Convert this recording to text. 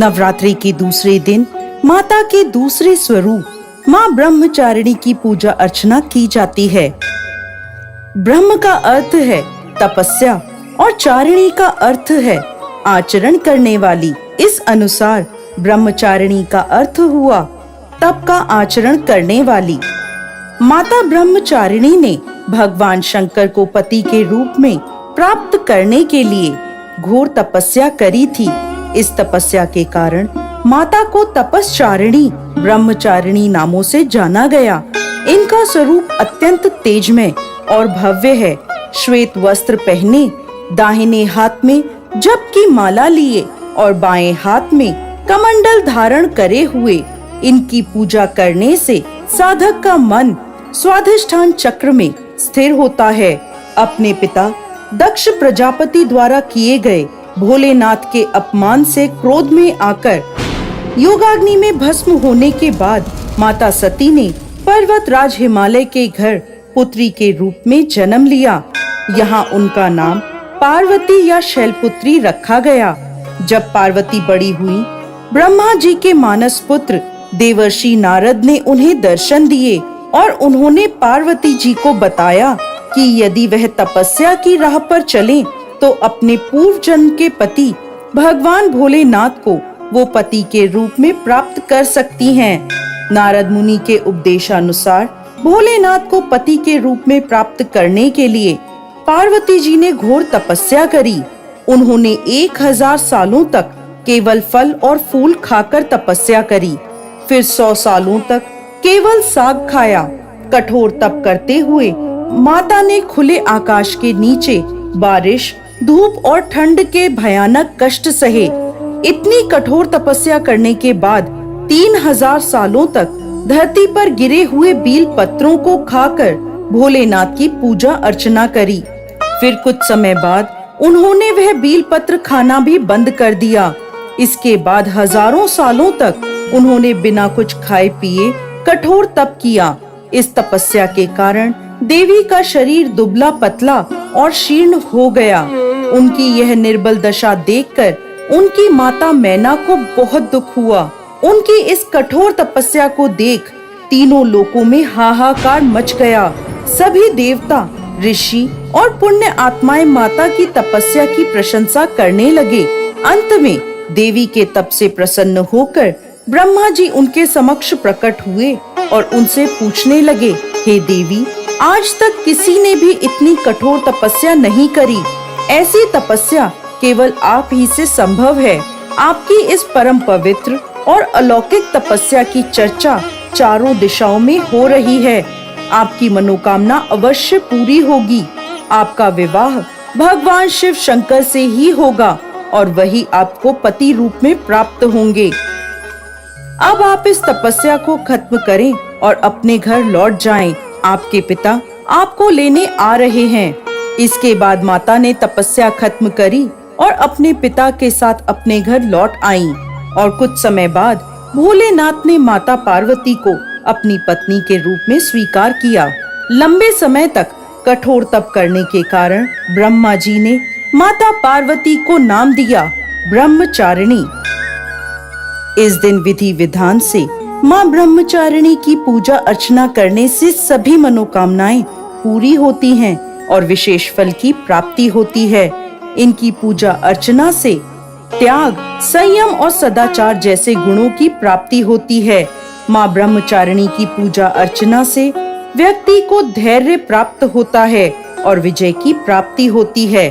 नवरात्रि के दूसरे दिन माता के दूसरे स्वरूप माँ ब्रह्मचारिणी की पूजा अर्चना की जाती है। ब्रह्म का अर्थ है तपस्या और चारिणी का अर्थ है आचरण करने वाली। इस अनुसार ब्रह्मचारिणी का अर्थ हुआ तप का आचरण करने वाली। माता ब्रह्मचारिणी ने भगवान शंकर को पति के रूप में प्राप्त करने के लिए घोर तपस्या करी थी। इस तपस्या के कारण माता को तपस्चारिणी ब्रह्मचारिणी नामों से जाना गया। इनका स्वरूप अत्यंत तेजमय और भव्य है। श्वेत वस्त्र पहने, दाहिने हाथ में जप की माला लिए और बाएं हाथ में कमंडल धारण करे हुए इनकी पूजा करने से साधक का मन स्वाधिष्ठान चक्र में स्थिर होता है। अपने पिता दक्ष प्रजापति द्वारा किए गए भोलेनाथ के अपमान से क्रोध में आकर योगाग्नि में भस्म होने के बाद माता सती ने पर्वतराज हिमालय के घर पुत्री के रूप में जन्म लिया। यहाँ उनका नाम पार्वती या शैलपुत्री रखा गया। जब पार्वती बड़ी हुई, ब्रह्मा जी के मानस पुत्र देवर्षि नारद ने उन्हें दर्शन दिए और उन्होंने पार्वती जी को बताया कि यदि वह तपस्या की राह पर चलें तो अपने पूर्व जन्म के पति भगवान भोलेनाथ को वो पति के रूप में प्राप्त कर सकती हैं। नारद मुनि के उपदेशानुसार भोलेनाथ को पति के रूप में प्राप्त करने के लिए पार्वती जी ने घोर तपस्या करी। उन्होंने 1000 सालों तक केवल फल और फूल खाकर तपस्या करी। फिर 100 सालों तक केवल साग खाया। कठोर तप करते हुए माता ने खुले आकाश के नीचे बारिश, धूप और ठंड के भयानक कष्ट सहे। इतनी कठोर तपस्या करने के बाद 3000 सालों तक धरती पर गिरे हुए बील पत्रों को खाकर भोलेनाथ की पूजा अर्चना करी। फिर कुछ समय बाद उन्होंने वह बील पत्र खाना भी बंद कर दिया। इसके बाद हजारों सालों तक उन्होंने बिना कुछ खाए पिए कठोर तप किया। इस तपस्या के कारण देवी का शरीर दुबला पतला और शीर्ण हो गया। उनकी यह निर्बल दशा देखकर उनकी माता मैना को बहुत दुख हुआ। उनकी इस कठोर तपस्या को देख तीनों लोकों में हाहाकार मच गया। सभी देवता, ऋषि और पुण्य आत्माएं माता की तपस्या की प्रशंसा करने लगे। अंत में देवी के तप से प्रसन्न होकर ब्रह्मा जी उनके समक्ष प्रकट हुए और उनसे पूछने लगे, हे देवी, आज तक किसी ने भी इतनी कठोर तपस्या नहीं करी। ऐसी तपस्या केवल आप ही से संभव है। आपकी इस परम पवित्र और अलौकिक तपस्या की चर्चा चारों दिशाओं में हो रही है। आपकी मनोकामना अवश्य पूरी होगी। आपका विवाह भगवान शिव शंकर से ही होगा और वही आपको पति रूप में प्राप्त होंगे। अब आप इस तपस्या को खत्म करें और अपने घर लौट जाएं। आपके पिता आपको लेने आ रहे हैं। इसके बाद माता ने तपस्या खत्म करी और अपने पिता के साथ अपने घर लौट आईं। और कुछ समय बाद भोलेनाथ ने माता पार्वती को अपनी पत्नी के रूप में स्वीकार किया। लंबे समय तक कठोर तप करने के कारण ब्रह्मा जी ने माता पार्वती को नाम दिया ब्रह्मचारिणी। इस दिन विधि विधान से माँ ब्रह्मचारिणी की पूजा अर्चना करने से सभी मनोकामनाएं पूरी होती हैं और विशेष फल की प्राप्ति होती है। इनकी पूजा अर्चना से त्याग, संयम और सदाचार जैसे गुणों की प्राप्ति होती है। माँ ब्रह्मचारिणी की पूजा अर्चना से व्यक्ति को धैर्य प्राप्त होता है और विजय की प्राप्ति होती है।